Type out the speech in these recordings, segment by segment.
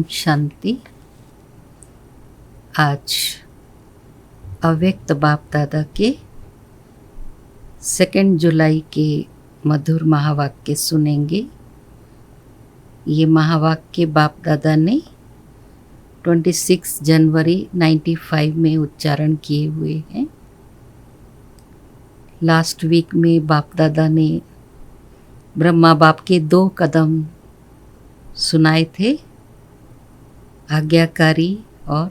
ओम शांति। आज अव्यक्त बाप दादा के 2 जुलाई के मधुर महावाक्य सुनेंगे। ये महावाक्य बाप दादा ने 26 जनवरी 95 में उच्चारण किए हुए हैं। लास्ट वीक में बाप दादा ने ब्रह्मा बाप के 2 कदम सुनाए थे, आज्ञाकारी और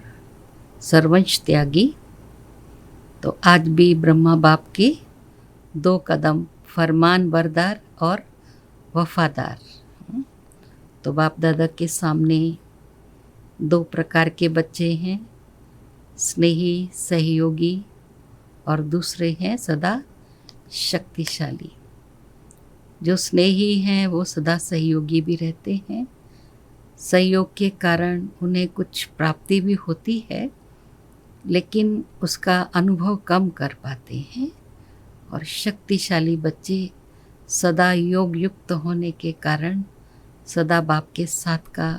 सर्वंश त्यागी। तो आज भी ब्रह्मा बाप के 2 कदम फरमान बरदार और वफादार। तो बाप दादा के सामने 2 प्रकार के बच्चे हैं, स्नेही सहयोगी और दूसरे हैं सदा शक्तिशाली। जो स्नेही हैं वो सदा सहयोगी भी रहते हैं। सहयोग के कारण उन्हें कुछ प्राप्ति भी होती है, लेकिन उसका अनुभव कम कर पाते हैं। और शक्तिशाली बच्चे सदा योग युक्त होने के कारण सदा बाप के साथ का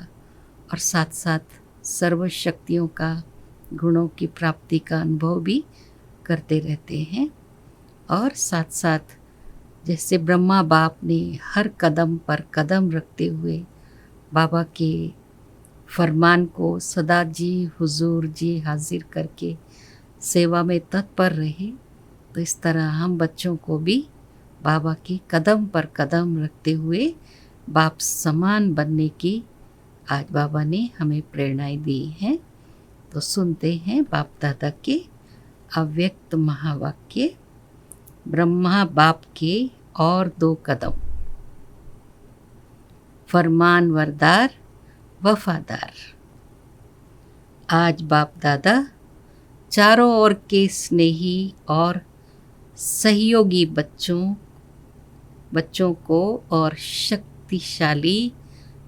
और साथ साथ सर्व शक्तियों का, गुणों की प्राप्ति का अनुभव भी करते रहते हैं। और साथ साथ जैसे ब्रह्मा बाप ने हर कदम पर कदम रखते हुए बाबा के फरमान को सदा जी हुजूर जी हाजिर करके सेवा में तत्पर रहे, तो इस तरह हम बच्चों को भी बाबा के कदम पर कदम रखते हुए बाप समान बनने की आज बाबा ने हमें प्रेरणाएं दी हैं। तो सुनते हैं बाप दादा के अव्यक्त महावाक्य, ब्रह्मा बाप के और 2 कदम। फरमान वरदार वफादार। आज बाप दादा चारों ओर के स्नेही और सहयोगी बच्चों को और शक्तिशाली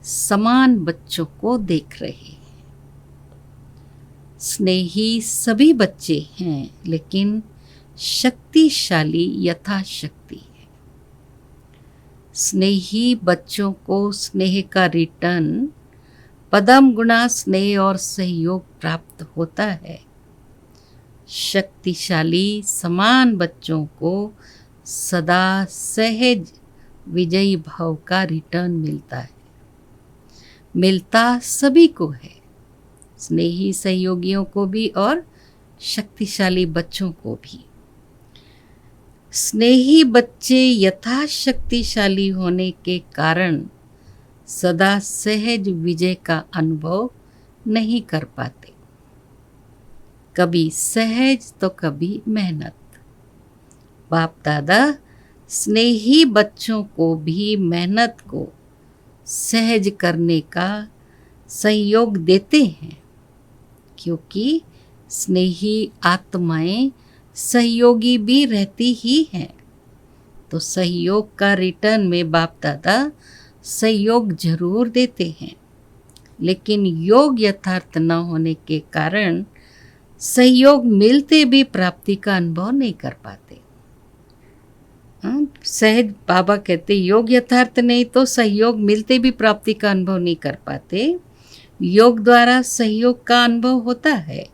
समान बच्चों को देख रहे हैं। स्नेही सभी बच्चे हैं, लेकिन शक्तिशाली यथाशक्ति है। स्नेही बच्चों को स्नेह का रिटर्न पदम गुणा स्नेह और सहयोग प्राप्त होता है। शक्तिशाली समान बच्चों को सदा सहज विजयी भाव का रिटर्न मिलता है। मिलता सभी को है, स्नेही सहयोगियों को भी और शक्तिशाली बच्चों को भी। स्नेही बच्चे यथाशक्तिशाली होने के कारण सदा सहज विजय का अनुभव नहीं कर पाते। कभी सहज तो कभी मेहनत। बाप दादा स्नेही बच्चों को भी मेहनत को सहज करने का सहयोग देते हैं, क्योंकि स्नेही आत्माएं सहयोगी भी रहती ही हैं। तो सहयोग का रिटर्न में बाप दादा सहयोग जरूर देते हैं, लेकिन योग यथार्थ न होने के कारण सहयोग मिलते भी प्राप्ति का अनुभव नहीं कर पाते। सहज बाबा कहते योग यथार्थ नहीं तो सहयोग मिलते भी प्राप्ति का अनुभव नहीं कर पाते। योग द्वारा सहयोग का अनुभव होता है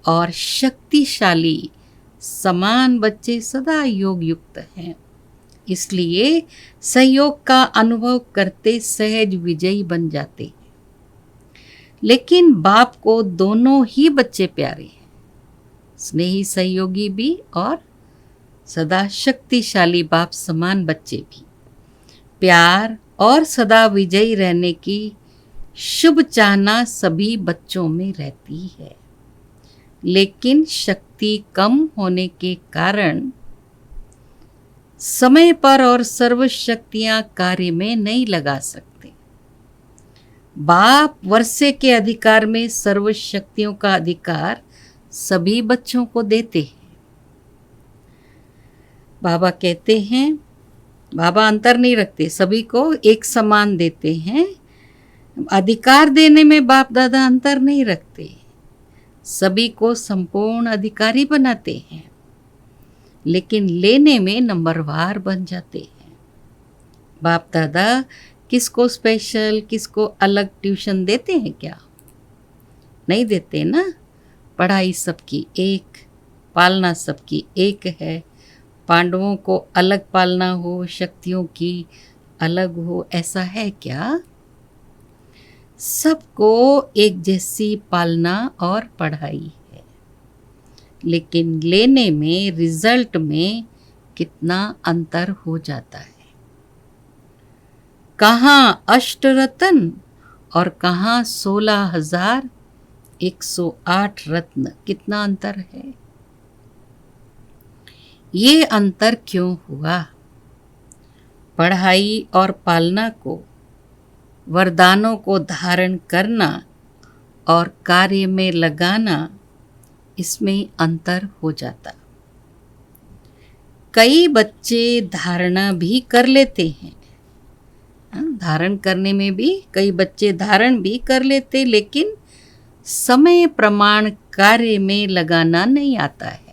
और शक्तिशाली समान बच्चे सदा योग युक्त हैं, इसलिए सहयोग का अनुभव करते सहज विजयी बन जाते हैं। लेकिन बाप को दोनों ही बच्चे प्यारे हैं, स्नेही सहयोगी भी और सदा शक्तिशाली बाप समान बच्चे भी। प्यार और सदा विजयी रहने की शुभ चाहना सभी बच्चों में रहती है, लेकिन शक्ति कम होने के कारण समय पर और सर्व शक्तियां कार्य में नहीं लगा सकते। बाप वर्षे के अधिकार में सर्व शक्तियों का अधिकार सभी बच्चों को देते हैं। बाबा कहते हैं, बाबा अंतर नहीं रखते, सभी को एक समान देते हैं। अधिकार देने में बाप दादा अंतर नहीं रखते, सभी को संपूर्ण अधिकारी बनाते हैं, लेकिन लेने में नंबरवार बन जाते हैं। बाप दादा किसको स्पेशल, किसको अलग ट्यूशन देते हैं क्या? नहीं देते ना। पढ़ाई सबकी एक, पालना सबकी एक है। पांडवों को अलग पालना हो, शक्तियों की अलग हो, ऐसा है क्या? सबको एक जैसी पालना और पढ़ाई है, लेकिन लेने में, रिजल्ट में कितना अंतर हो जाता है। कहाँ अष्टरत्न और कहाँ 16,108 रत्न, कितना अंतर है। ये अंतर क्यों हुआ? पढ़ाई और पालना को, वरदानों को धारण करना और कार्य में लगाना, इसमें अंतर हो जाता। कई बच्चे धारणा भी कर लेते हैं, धारण करने में भी कई बच्चे धारण भी कर लेते, लेकिन समय प्रमाण कार्य में लगाना नहीं आता है।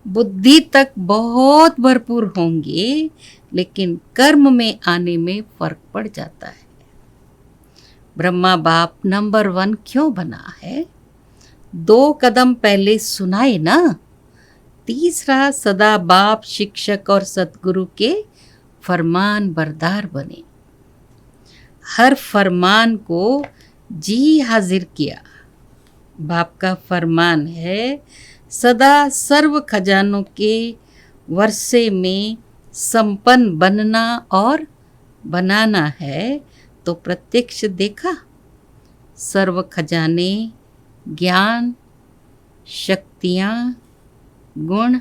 बुद्धि तक बहुत भरपूर होंगे, लेकिन कर्म में आने में फर्क पड़ जाता है। ब्रह्मा बाप नंबर 1 क्यों बना है? 2 कदम पहले सुनाए ना। तीसरा, सदा बाप, शिक्षक और सतगुरु के फरमान बरदार बने। हर फरमान को जी हाजिर किया। बाप का फरमान है, सदा सर्व खजानों के वर्षे में संपन्न बनना और बनाना है। तो प्रत्यक्ष देखा, सर्व खजाने, ज्ञान, शक्तियाँ, गुण,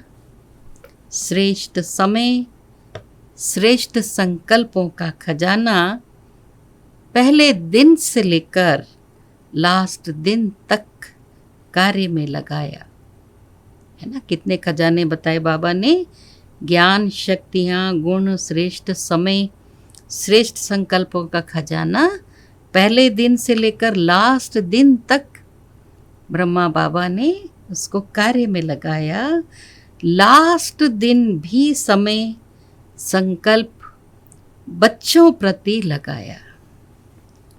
श्रेष्ठ समय, श्रेष्ठ संकल्पों का खजाना पहले दिन से लेकर लास्ट दिन तक कार्य में लगाया है ना। कितने खजाने बताए बाबा ने? ज्ञान, शक्तियाँ, गुण, श्रेष्ठ समय, श्रेष्ठ संकल्पों का खजाना पहले दिन से लेकर लास्ट दिन तक ब्रह्मा बाबा ने उसको कार्य में लगाया। लास्ट दिन भी समय, संकल्प बच्चों प्रति लगाया।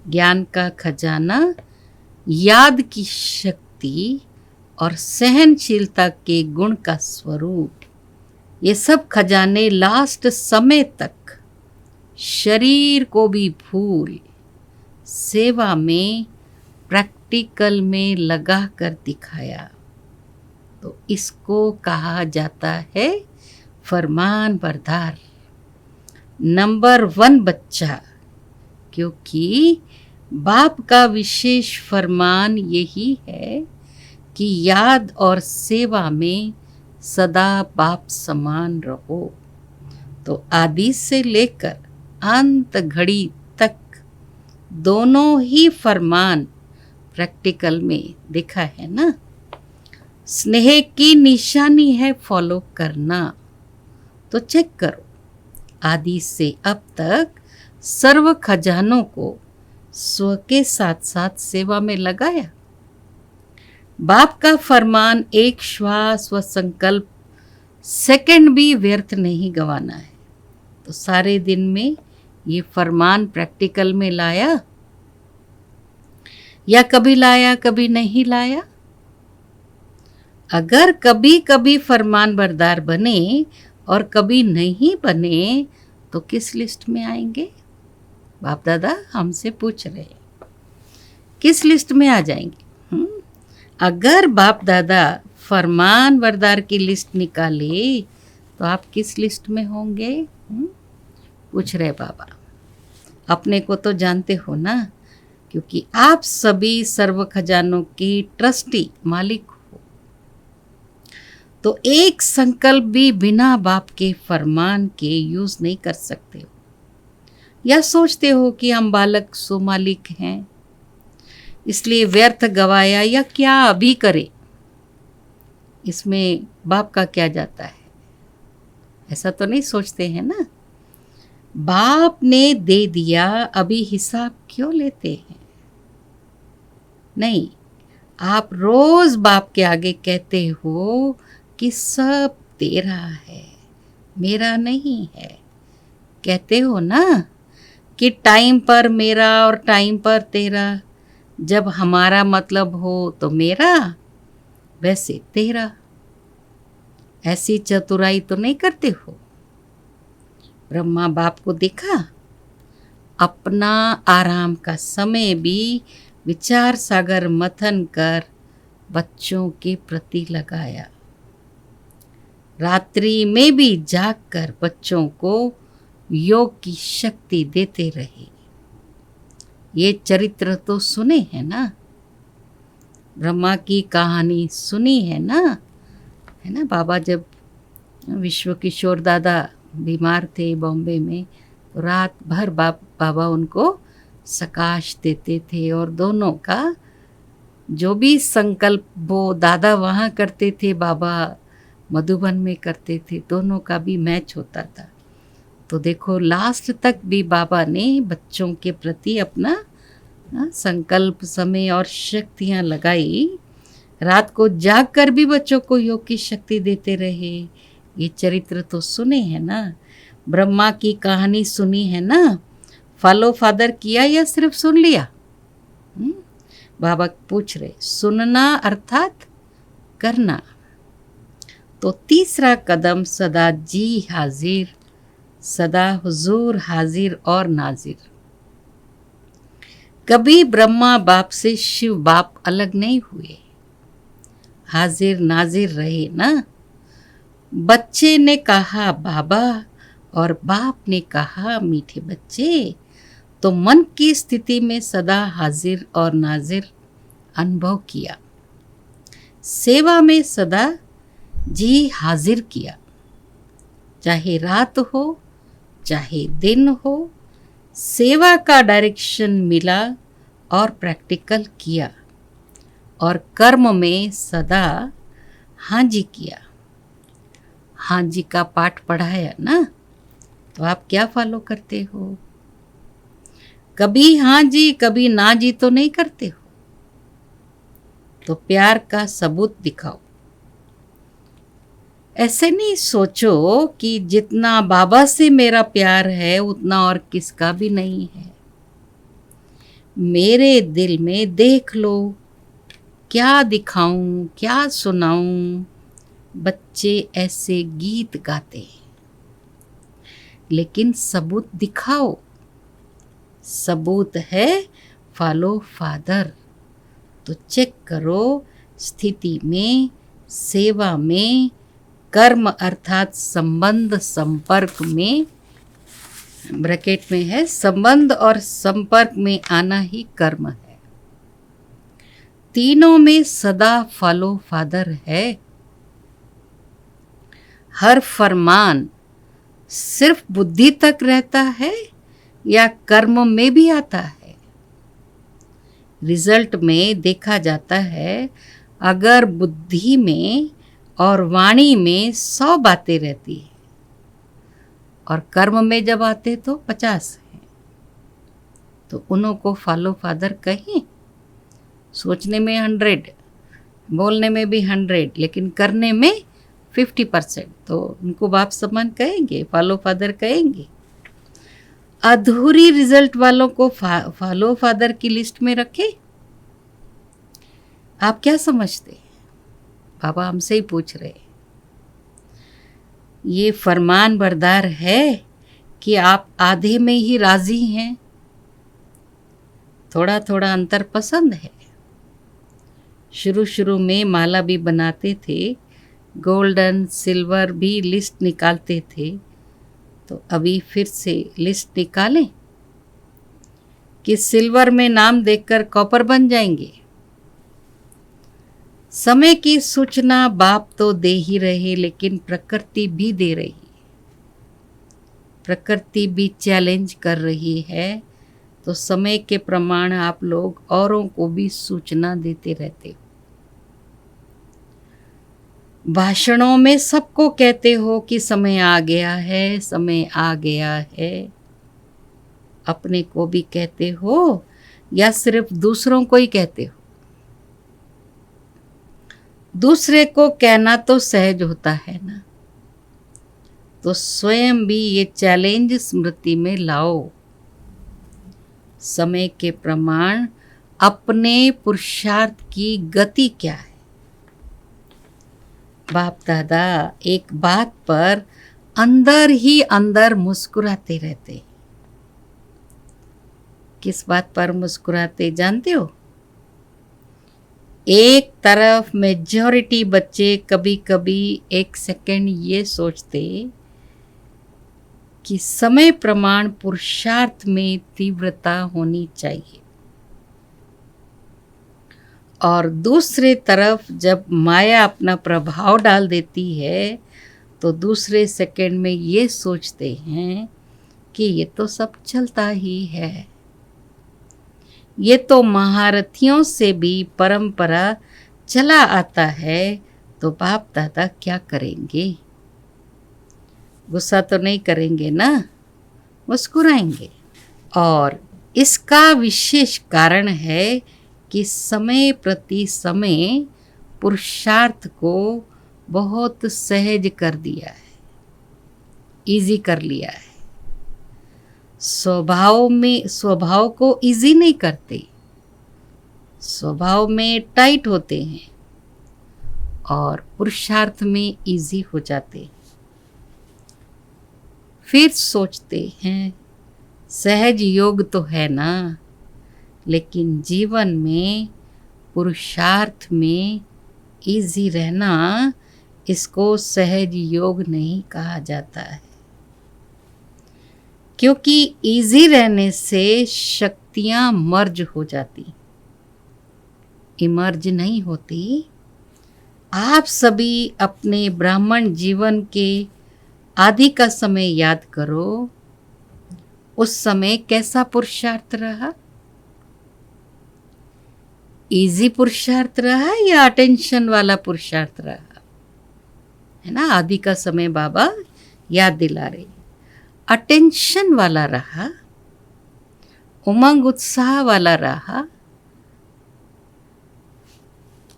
ज्ञान का खजाना, याद की शक्ति और सहनशीलता के गुण का स्वरूप, ये सब खजाने लास्ट समय तक शरीर को भी भूल सेवा में, प्रैक्टिकल में लगा कर दिखाया। तो इसको कहा जाता है फरमान बरदार, नंबर 1 बच्चा। क्योंकि बाप का विशेष फरमान यही है कि याद और सेवा में सदा बाप समान रहो। तो आदि से लेकर अंत घड़ी तक दोनों ही फरमान प्रैक्टिकल में दिखा है ना। स्नेह की निशानी है फॉलो करना। तो चेक करो, आदि से अब तक सर्व खजानों को स्व के साथ साथ सेवा में लगाया। बाप का फरमान, एक श्वास व संकल्प सेकंड भी व्यर्थ नहीं गंवाना है। तो सारे दिन में ये फरमान प्रैक्टिकल में लाया, या कभी लाया कभी नहीं लाया? अगर कभी कभी फरमान बरदार बने और कभी नहीं बने, तो किस लिस्ट में आएंगे? बाप दादा हमसे पूछ रहे हैं, किस लिस्ट में आ जाएंगे? अगर बाप दादा फरमान बरदार की लिस्ट निकाले, तो आप किस लिस्ट में होंगे? पूछ रहे बाबा। अपने को तो जानते हो ना, क्योंकि आप सभी सर्व खजानों की ट्रस्टी, मालिक हो। तो एक संकल्प भी बिना बाप के फरमान के यूज नहीं कर सकते हो। या सोचते हो कि हम बालक सो मालिक हैं, इसलिए व्यर्थ गवाया, या क्या अभी करे, इसमें बाप का क्या जाता है? ऐसा तो नहीं सोचते हैं ना। बाप ने दे दिया, अभी हिसाब क्यों लेते हैं? नहीं, आप रोज बाप के आगे कहते हो कि सब तेरा है, मेरा नहीं है। कहते हो ना कि टाइम पर मेरा और टाइम पर तेरा, जब हमारा मतलब हो तो मेरा, वैसे तेरा। ऐसी चतुराई तो नहीं करते हो। ब्रह्मा बाप को देखा, अपना आराम का समय भी विचार सागर मथन कर बच्चों के प्रति लगाया। रात्रि में भी जागकर बच्चों को योग की शक्ति देते रहे। ये चरित्र तो सुने हैं ना, ब्रह्मा की कहानी सुनी है ना, है ना। बाबा जब विश्व किशोर दादा बीमार थे बॉम्बे में, तो रात भर बाबा उनको सकाश देते थे और दोनों का जो भी संकल्प वो दादा वहाँ करते थे, बाबा मधुबन में करते थे, दोनों का भी मैच होता था। तो देखो लास्ट तक भी बाबा ने बच्चों के प्रति अपना संकल्प, समय और शक्तियाँ लगाई। रात को जाग कर भी बच्चों को योग की शक्ति देते रहे। ये चरित्र तो सुने हैं ना, ब्रह्मा की कहानी सुनी है ना। फॉलो फादर किया या सिर्फ सुन लिया? बाबा पूछ रहे, सुनना अर्थात करना। तो तीसरा कदम सदा जी हाजिर, सदा हुजूर हाजिर और नाजिर। कभी ब्रह्मा बाप से शिव बाप अलग नहीं हुए, हाजिर नाजिर रहे ना। बच्चे ने कहा बाबा और बाप ने कहा मीठे बच्चे, तो मन की स्थिति में सदा हाजिर और नाजिर अनुभव किया। सेवा में सदा जी हाजिर किया, चाहे रात हो चाहे दिन हो। सेवा का डायरेक्शन मिला और प्रैक्टिकल किया, और कर्म में सदा हाँ जी किया। हाँ जी का पाठ पढ़ाया ना, तो आप क्या फॉलो करते हो? कभी हाँ जी कभी ना जी तो नहीं करते हो। तो प्यार का सबूत दिखाओ। ऐसे नहीं सोचो कि जितना बाबा से मेरा प्यार है उतना और किसका भी नहीं है। मेरे दिल में देख लो, क्या दिखाऊं क्या सुनाऊं। बच्चे ऐसे गीत गाते हैं, लेकिन सबूत दिखाओ। सबूत है फॉलो फादर। तो चेक करो स्थिति में, सेवा में, कर्म अर्थात संबंध संपर्क में, ब्रैकेट में है संबंध और संपर्क में आना ही कर्म है। तीनों में सदा फॉलो फादर है। हर फरमान सिर्फ बुद्धि तक रहता है या कर्म में भी आता है? रिजल्ट में देखा जाता है, अगर बुद्धि में और वाणी में 100 बातें रहती है और कर्म में जब आते तो 50 है, तो उन्हों को फॉलो फादर कहें? सोचने में 100, बोलने में भी 100, लेकिन करने में 50%, तो उनको बाप समान कहेंगे, फॉलो फादर कहेंगे? अधूरी रिजल्ट वालों को फॉलो फादर की लिस्ट में रखें? आप क्या समझते? बाबा हमसे ही पूछ रहे, ये फरमान बरदार है कि आप आधे में ही राजी हैं? थोड़ा थोड़ा अंतर पसंद है। शुरू शुरू में माला भी बनाते थे, गोल्डन सिल्वर भी लिस्ट निकालते थे, तो अभी फिर से लिस्ट निकालें कि सिल्वर में नाम देखकर कॉपर बन जाएंगे? समय की सूचना बाप तो दे ही रहे, लेकिन प्रकृति भी दे रही। प्रकृति भी चैलेंज कर रही है, तो समय के प्रमाण आप लोग औरों को भी सूचना देते रहते हो। भाषणों में सबको कहते हो कि समय आ गया है, समय आ गया है। अपने को भी कहते हो या सिर्फ दूसरों को ही कहते हो? दूसरे को कहना तो सहज होता है ना, तो स्वयं भी ये चैलेंज स्मृति में लाओ। समय के प्रमाण अपने पुरुषार्थ की गति क्या है। बाप दादा एक बात पर अंदर ही अंदर मुस्कुराते रहते। किस बात पर मुस्कुराते जानते हो? एक तरफ मेजॉरिटी बच्चे कभी कभी एक सेकंड ये सोचते कि समय प्रमाण पुरुषार्थ में तीव्रता होनी चाहिए, और दूसरे तरफ जब माया अपना प्रभाव डाल देती है तो दूसरे सेकंड में ये सोचते हैं कि ये तो सब चलता ही है, ये तो महारथियों से भी परंपरा चला आता है, तो बाप दादा क्या करेंगे? गुस्सा तो नहीं करेंगे ना, मुस्कुराएंगे। और इसका विशेष कारण है कि समय प्रति समय पुरुषार्थ को बहुत सहज कर दिया है, इजी कर लिया है। स्वभाव को इजी नहीं करते, स्वभाव में टाइट होते हैं और पुरुषार्थ में इजी हो जाते। फिर सोचते हैं सहज योग तो है ना, लेकिन जीवन में पुरुषार्थ में इजी रहना, इसको सहज योग नहीं कहा जाता है। क्योंकि इजी रहने से शक्तियां मर्ज हो जाती, इमर्ज नहीं होती। आप सभी अपने ब्राह्मण जीवन के आदि का समय याद करो। उस समय कैसा पुरुषार्थ रहा? इजी पुरुषार्थ रहा या अटेंशन वाला पुरुषार्थ रहा? है ना, आदि का समय बाबा याद दिला रहे। अटेंशन वाला रहा, उमंग उत्साह वाला रहा।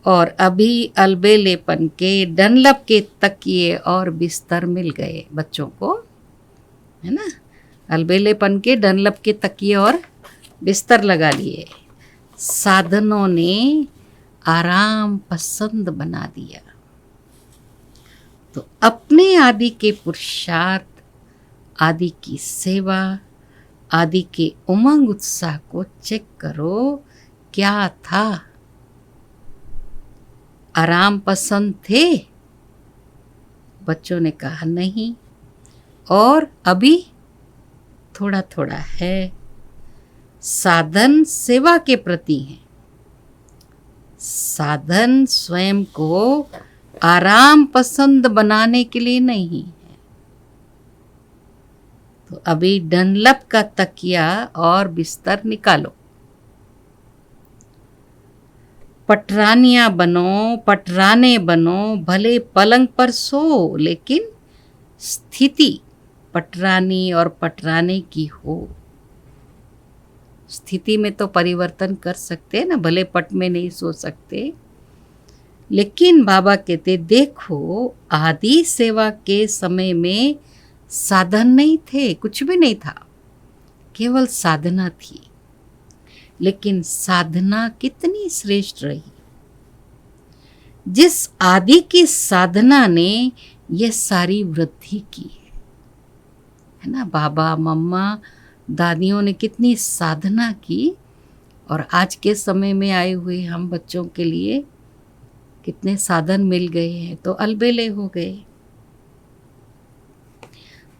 और अभी अलबेलेपन के डनलप के तकिए और बिस्तर मिल गए बच्चों को, है ना। अलबेलेपन के डनलप के तकिए और बिस्तर लगा लिए। साधनों ने आराम पसंद बना दिया। तो अपने आदि के पुरुषार्थ, आदि की सेवा, आदि के उमंग उत्साह को चेक करो, क्या था? आराम पसंद थे? बच्चों ने कहा नहीं। और अभी थोड़ा थोड़ा है। साधन सेवा के प्रति है, साधन स्वयं को आराम पसंद बनाने के लिए नहीं है। तो अभी डनलप का तकिया और बिस्तर निकालो। पटरानियां बनो, पटराने बनो, भले पलंग पर सो, लेकिन स्थिति पटरानी और पटराने की हो। स्थिति में तो परिवर्तन कर सकते हैं ना, भले पट में नहीं सो सकते। लेकिन बाबा कहते देखो, आदि सेवा के समय में साधन नहीं थे, कुछ भी नहीं था, केवल साधना थी। लेकिन साधना कितनी श्रेष्ठ रही। जिस आदि की साधना ने ये सारी वृद्धि की है ना। बाबा मम्मा दादियों ने कितनी साधना की, और आज के समय में आए हुए हम बच्चों के लिए कितने साधन मिल गए हैं, तो अलबेले हो गए।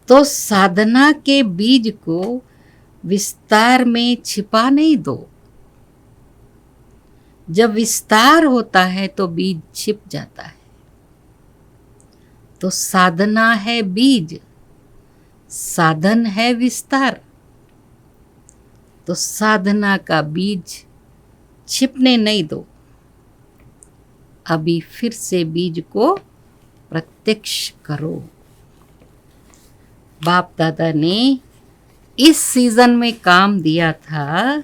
तो साधना के बीज को विस्तार में छिपा नहीं दो। जब विस्तार होता है तो बीज छिप जाता है। तो साधना है बीज, साधन है विस्तार। तो साधना का बीज छिपने नहीं दो। अभी फिर से बीज को प्रत्यक्ष करो। बाप दादा ने इस सीजन में काम दिया था,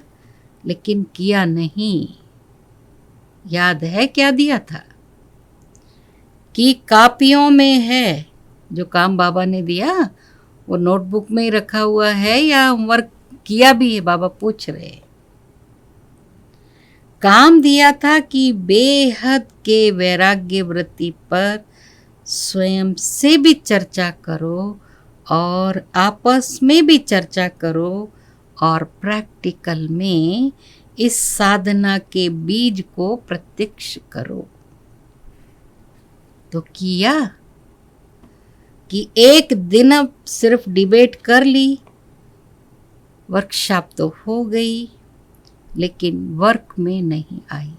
लेकिन किया नहीं। याद है क्या दिया था? कि कापियों में है जो काम बाबा ने दिया, वो नोटबुक में ही रखा हुआ है या होमवर्क किया भी है? बाबा पूछ रहे हैं। काम दिया था कि बेहद के वैराग्य वृत्ति पर स्वयं से भी चर्चा करो और आपस में भी चर्चा करो और प्रैक्टिकल में इस साधना के बीज को प्रत्यक्ष करो। तो किया कि एक दिन अब सिर्फ डिबेट कर ली, वर्कशॉप तो हो गई लेकिन वर्क में नहीं आई।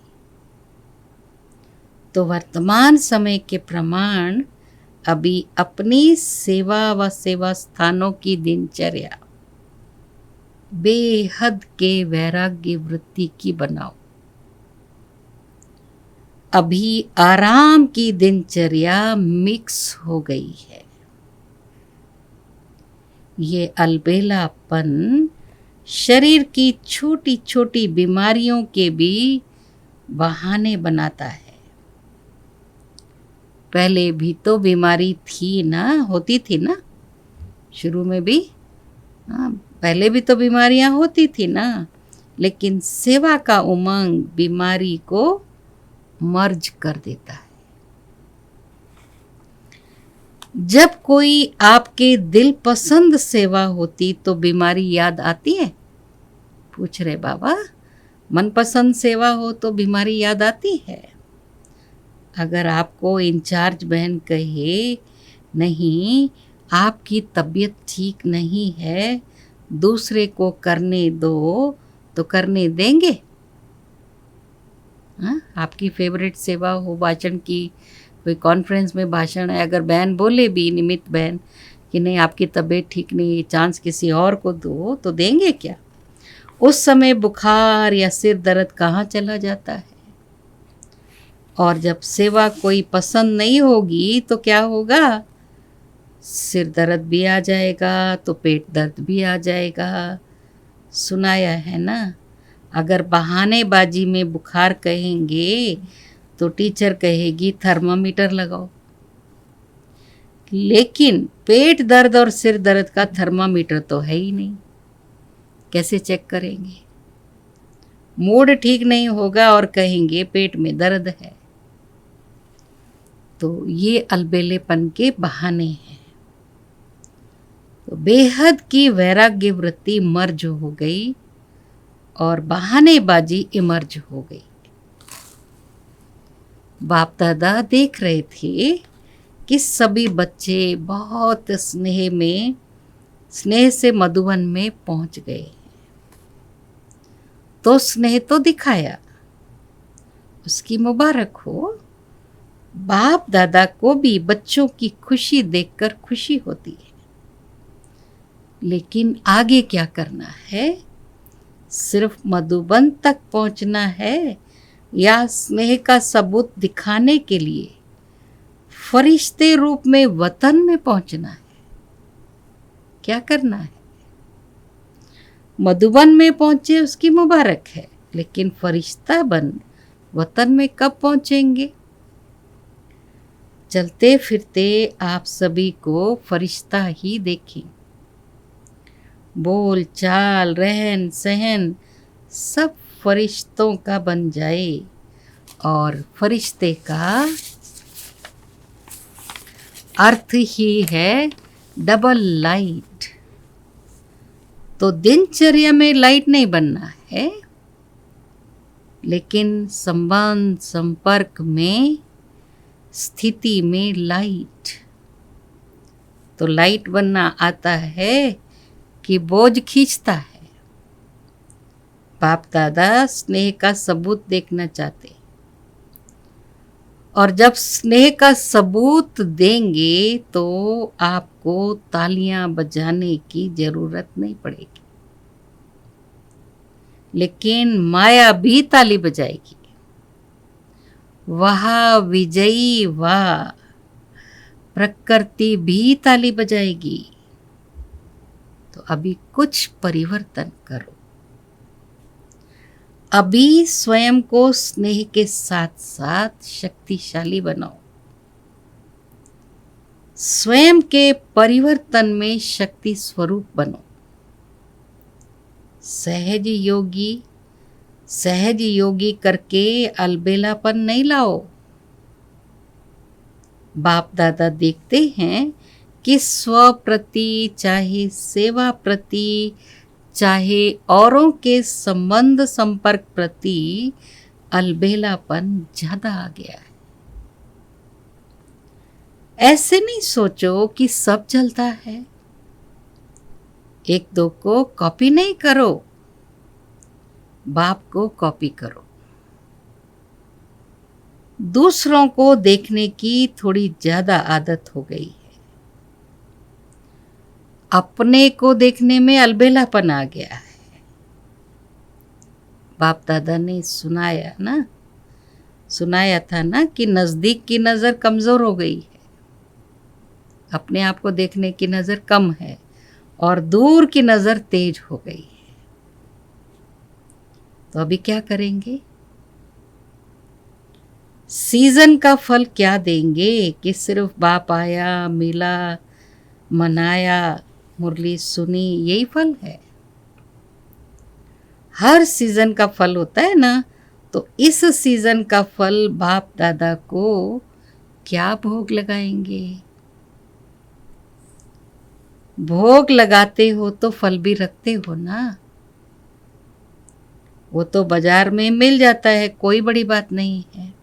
तो वर्तमान समय के प्रमाण अभी अपनी सेवा व सेवा स्थानों की दिनचर्या बेहद के वैराग्य वृत्ति की बनाओ। अभी आराम की दिनचर्या मिक्स हो गई है। ये अलबेलापन शरीर की छोटी छोटी बीमारियों के भी बहाने बनाता है। पहले भी तो बीमारी थी ना, होती थी ना, शुरू में भी पहले भी तो बीमारियां होती थी ना, लेकिन सेवा का उमंग बीमारी को मर्ज कर देता है। जब कोई आपके दिल पसंद सेवा होती तो बीमारी याद आती है? पूछ रहे बाबा, मनपसंद सेवा हो तो बीमारी याद आती है? अगर आपको इंचार्ज बहन कहे नहीं आपकी तबीयत ठीक नहीं है, दूसरे को करने दो, तो करने देंगे? आपकी फेवरेट सेवा हो, भाषण की, कोई कॉन्फ्रेंस में भाषण है, अगर बहन बोले भी, निमित्त बहन, कि नहीं आपकी तबीयत ठीक नहीं, चांस किसी और को दो, तो देंगे क्या? उस समय बुखार या सिर दर्द कहाँ चला जाता है? और जब सेवा कोई पसंद नहीं होगी तो क्या होगा? सिर दर्द भी आ जाएगा, तो पेट दर्द भी आ जाएगा। सुनाया है ना, अगर बहानेबाजी में बुखार कहेंगे तो टीचर कहेगी थर्मामीटर लगाओ, लेकिन पेट दर्द और सिर दर्द का थर्मामीटर तो है ही नहीं, कैसे चेक करेंगे? मूड ठीक नहीं होगा और कहेंगे पेट में दर्द है। तो ये अलबेलेपन के बहाने हैं। तो बेहद की वैराग्य वृत्ति मर्ज हो गई और बहानेबाजी इमर्ज हो गई। बाप दादा देख रहे थे कि सभी बच्चे बहुत स्नेह से मधुवन में पहुंच गए। तो स्नेह तो दिखाया, उसकी मुबारक हो। बाप दादा को भी बच्चों की खुशी देखकर खुशी होती है, लेकिन आगे क्या करना है? सिर्फ मधुबन तक पहुंचना है या स्नेह का सबूत दिखाने के लिए फरिश्ते रूप में वतन में पहुंचना है? क्या करना है? मधुबन में पहुंचे उसकी मुबारक है, लेकिन फरिश्ता बन वतन में कब पहुंचेंगे? चलते फिरते आप सभी को फरिश्ता ही देखें। बोल चाल रहन सहन सब फरिश्तों का बन जाए और फरिश्ते का अर्थ ही है डबल लाइट। तो दिनचर्या में लाइट नहीं बनना है, लेकिन संबंध संपर्क में स्थिति में लाइट। तो लाइट बनना आता है कि बोझ खींचता है? बाप दादा स्नेह का सबूत देखना चाहते, और जब स्नेह का सबूत देंगे तो आपको तालियां बजाने की जरूरत नहीं पड़ेगी, लेकिन माया भी ताली बजाएगी। वाह विजयी वाह, प्रकृति भी ताली बजाएगी। तो अभी कुछ परिवर्तन करो। अभी स्वयं को स्नेह के साथ साथ शक्तिशाली बनाओ। स्वयं के परिवर्तन में शक्ति स्वरूप बनो। सहज योगी सहज योगी करके अलबेलापन नहीं लाओ। बाप दादा देखते हैं कि स्व प्रति, चाहे सेवा प्रति, चाहे औरों के संबंध संपर्क प्रति अलबेलापन ज्यादा आ गया है। ऐसे नहीं सोचो कि सब चलता है। एक दो को कॉपी नहीं करो, बाप को कॉपी करो। दूसरों को देखने की थोड़ी ज्यादा आदत हो गई है। अपने को देखने में अलबेलापन आ गया है। बाप दादा ने सुनाया था ना कि नजदीक की नजर कमजोर हो गई है, अपने आप को देखने की नजर कम है और दूर की नजर तेज हो गई है। तो अभी क्या करेंगे? सीजन का फल क्या देंगे कि सिर्फ बाप आया, मिला, मनाया, मुरली सुनी, यही फल है? हर सीजन का फल होता है ना, तो इस सीजन का फल बाप दादा को क्या भोग लगाएंगे? भोग लगाते हो तो फल भी रखते हो ना। वो तो बाजार में मिल जाता है, कोई बड़ी बात नहीं है।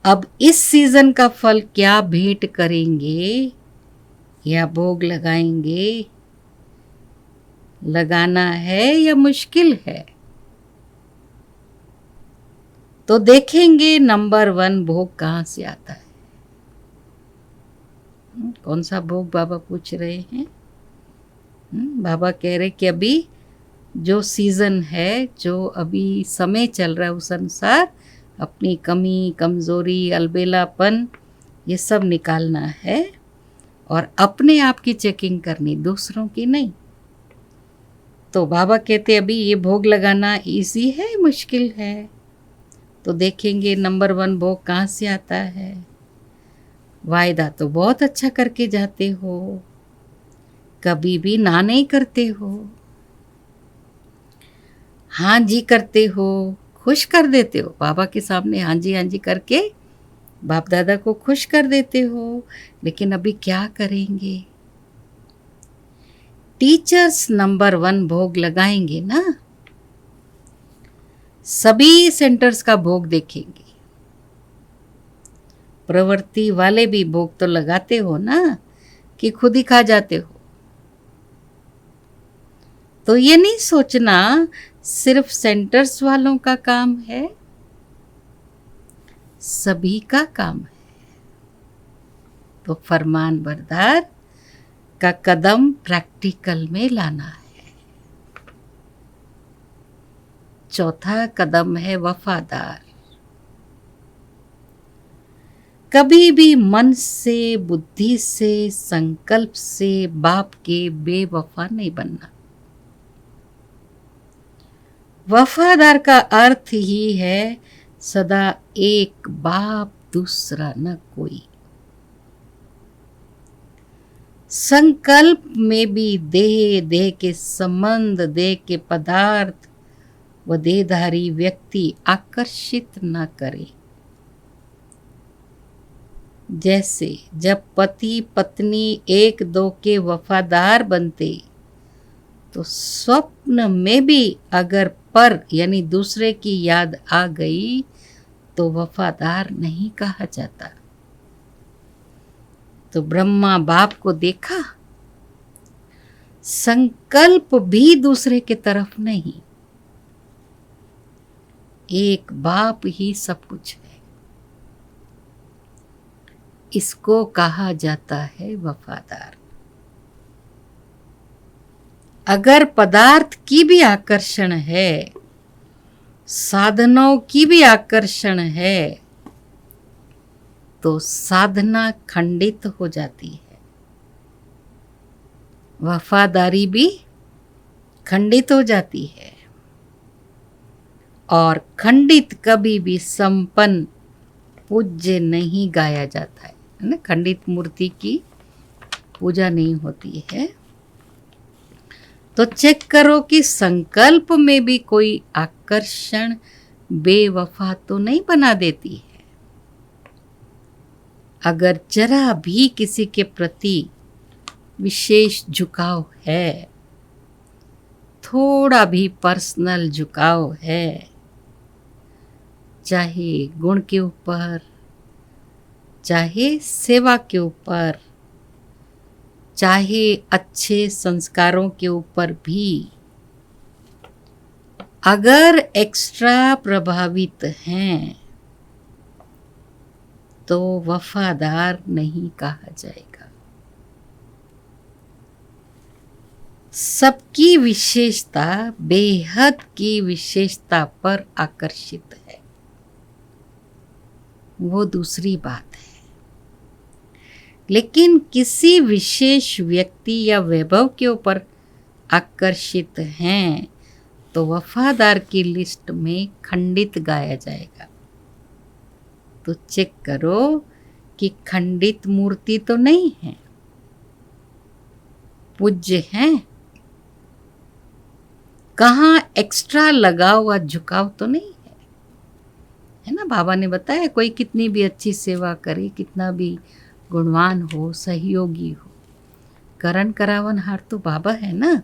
अब इस सीजन का फल क्या भेंट करेंगे या भोग लगाएंगे? लगाना है या मुश्किल है? तो देखेंगे नंबर 1 भोग कहाँ से आता है। कौन सा भोग बाबा पूछ रहे हैं? बाबा कह रहे कि अभी जो सीजन है, जो अभी समय चल रहा है, उस अनुसार अपनी कमी, कमजोरी, अलबेलापन ये सब निकालना है और अपने आप की चेकिंग करनी, दूसरों की नहीं। तो बाबा कहते अभी ये भोग लगाना इजी है, मुश्किल है? तो देखेंगे नंबर 1 भोग कहाँ से आता है। वायदा तो बहुत अच्छा करके जाते हो, कभी भी ना नहीं करते हो, हाँ जी करते हो, खुश कर देते हो। बाबा के सामने हाँ जी करके बाप दादा को खुश कर देते हो। लेकिन अभी क्या करेंगे? टीचर्स नंबर 1 भोग लगाएंगे ना। सभी सेंटर्स का भोग देखेंगे। प्रवृत्ति वाले भी भोग तो लगाते हो ना, कि खुद ही खा जाते हो। तो ये नहीं सोचना सिर्फ सेंटर्स वालों का काम है, सभी का काम है। तो फरमान बरदार का कदम प्रैक्टिकल में लाना है। चौथा कदम है वफादार। कभी भी मन से, बुद्धि से, संकल्प से बाप के बेवफा नहीं बनना। वफादार का अर्थ ही है सदा एक बाप, दूसरा न कोई। संकल्प में भी देह के संबंध, देह के पदार्थ व देहधारी व्यक्ति आकर्षित न करे। जैसे जब पति पत्नी एक दो के वफादार बनते, तो स्वप्न में भी अगर पर यानी दूसरे की याद आ गई तो वफादार नहीं कहा जाता। तो ब्रह्मा बाप को देखा, संकल्प भी दूसरे के तरफ नहीं, एक बाप ही सब कुछ है। इसको कहा जाता है वफादार। अगर पदार्थ की भी आकर्षण है, साधनों की भी आकर्षण है, तो साधना खंडित हो जाती है, वफादारी भी खंडित हो जाती है। और खंडित कभी भी संपन्न पूज्य नहीं गाया जाता है ना। खंडित मूर्ति की पूजा नहीं होती है। तो चेक करो कि संकल्प में भी कोई आकर्षण बेवफा तो नहीं बना देती है। अगर जरा भी किसी के प्रति विशेष झुकाव है, थोड़ा भी पर्सनल झुकाव है, चाहे गुण के ऊपर, चाहे सेवा के ऊपर, चाहे अच्छे संस्कारों के ऊपर भी, अगर एक्स्ट्रा प्रभावित हैं तो वफादार नहीं कहा जाएगा। सबकी विशेषता बेहद की विशेषता पर आकर्षित है, वो दूसरी बात है। लेकिन किसी विशेष व्यक्ति या वैभव के ऊपर आकर्षित हैं तो वफादार की लिस्ट में खंडित गाया जाएगा। तो चेक करो कि खंडित मूर्ति तो नहीं है, पूज्य हैं। कहाँ एक्स्ट्रा लगाव व झुकाव तो नहीं है ना। बाबा ने बताया कोई कितनी भी अच्छी सेवा करे, कितना भी गुणवान हो, सहयोगी हो, करण करावन हार तो बाबा है ना।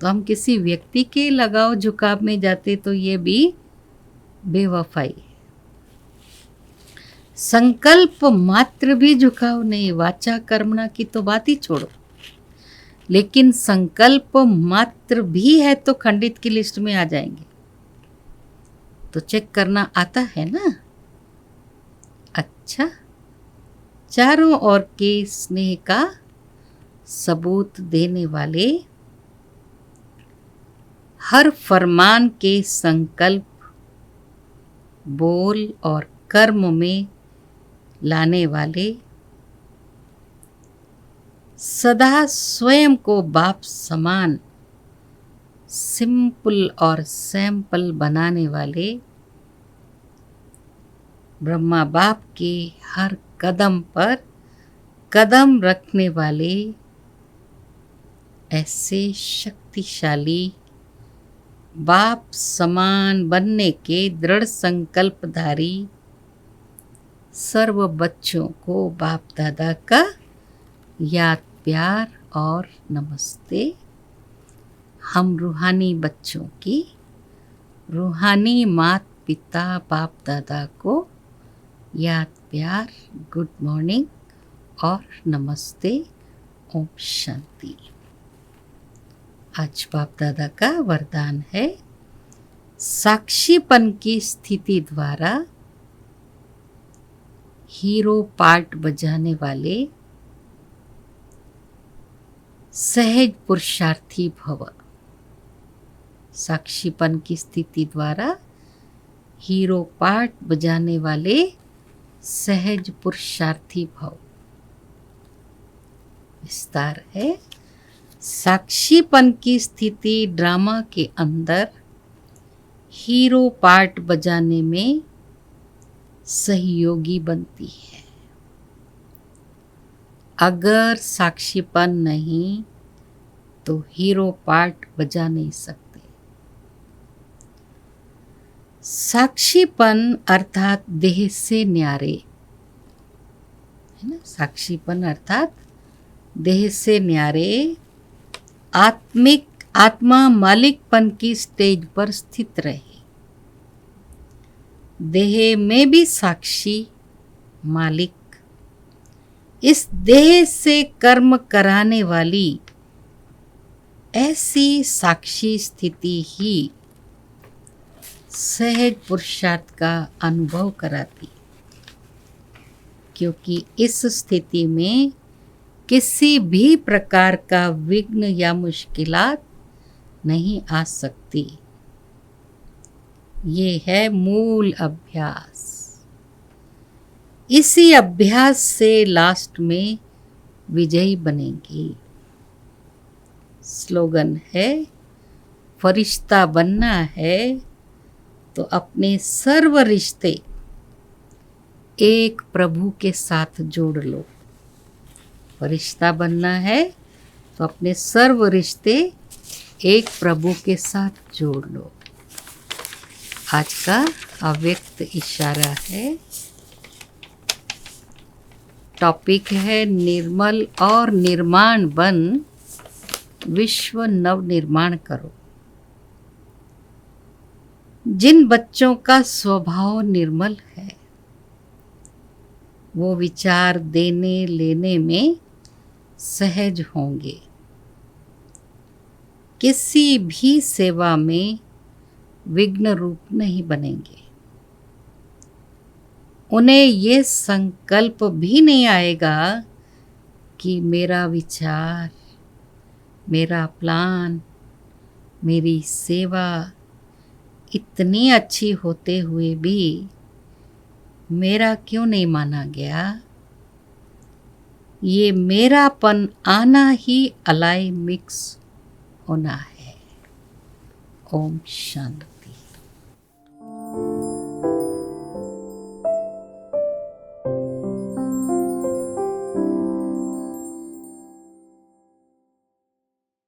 तो हम किसी व्यक्ति के लगाव झुकाव में जाते तो ये भी बेवफाई है। संकल्प मात्र भी झुकाव नहीं, वाचा कर्मणा की तो बात ही छोड़ो, लेकिन संकल्प मात्र भी है तो खंडित की लिस्ट में आ जाएंगे। तो चेक करना आता है ना। अच्छा, चारों ओर के स्नेह का सबूत देने वाले, हर फरमान के संकल्प बोल और कर्म में लाने वाले, सदा स्वयं को बाप समान सिंपल और सैंपल बनाने वाले, ब्रह्मा बाप के हर कदम पर कदम रखने वाले, ऐसे शक्तिशाली बाप समान बनने के दृढ़ संकल्पधारी सर्व बच्चों को बाप दादा का याद प्यार और नमस्ते। हम रूहानी बच्चों की रूहानी मात पिता बाप दादा को याद प्यार, गुड मॉर्निंग और नमस्ते, ओम शांति। आज बाप दादा का वरदान है, साक्षीपन की स्थिति द्वारा हीरो पार्ट बजाने वाले सहज पुरुषार्थी भव। साक्षीपन की स्थिति द्वारा हीरो पार्ट बजाने वाले सहज पुरुषार्थी भव। विस्तार है, साक्षीपन की स्थिति ड्रामा के अंदर हीरो पार्ट बजाने में सहयोगी बनती है। अगर साक्षीपन नहीं तो हीरो पार्ट बजा नहीं सकते। साक्षीपन अर्थात देह से न्यारे है ना। साक्षीपन अर्थात देह से न्यारे आत्मा मालिकपन की स्टेज पर स्थित रहे। देह में भी साक्षी मालिक, इस देह से कर्म कराने वाली ऐसी साक्षी स्थिति ही सहज पुरुषार्थ का अनुभव कराती, क्योंकि इस स्थिति में किसी भी प्रकार का विघ्न या मुश्किलात नहीं आ सकती। ये है मूल अभ्यास। इसी अभ्यास से लास्ट में विजयी बनेंगी। स्लोगन है, फरिश्ता बनना है तो अपने सर्व रिश्ते एक प्रभु के साथ जोड़ लो। फरिश्ता बनना है तो अपने सर्व रिश्ते एक प्रभु के साथ जोड़ लो। आज का अव्यक्त इशारा है। टॉपिक है निर्मल और निर्माण बन विश्व नव निर्माण करो। जिन बच्चों का स्वभाव निर्मल है वो विचार देने लेने में सहज होंगे, किसी भी सेवा में विघ्न रूप नहीं बनेंगे। उन्हें ये संकल्प भी नहीं आएगा कि मेरा विचार, मेरा प्लान, मेरी सेवा इतनी अच्छी होते हुए भी मेरा क्यों नहीं माना गया। ये मेरापन आना ही अलाई मिक्स होना है। ओम शांति।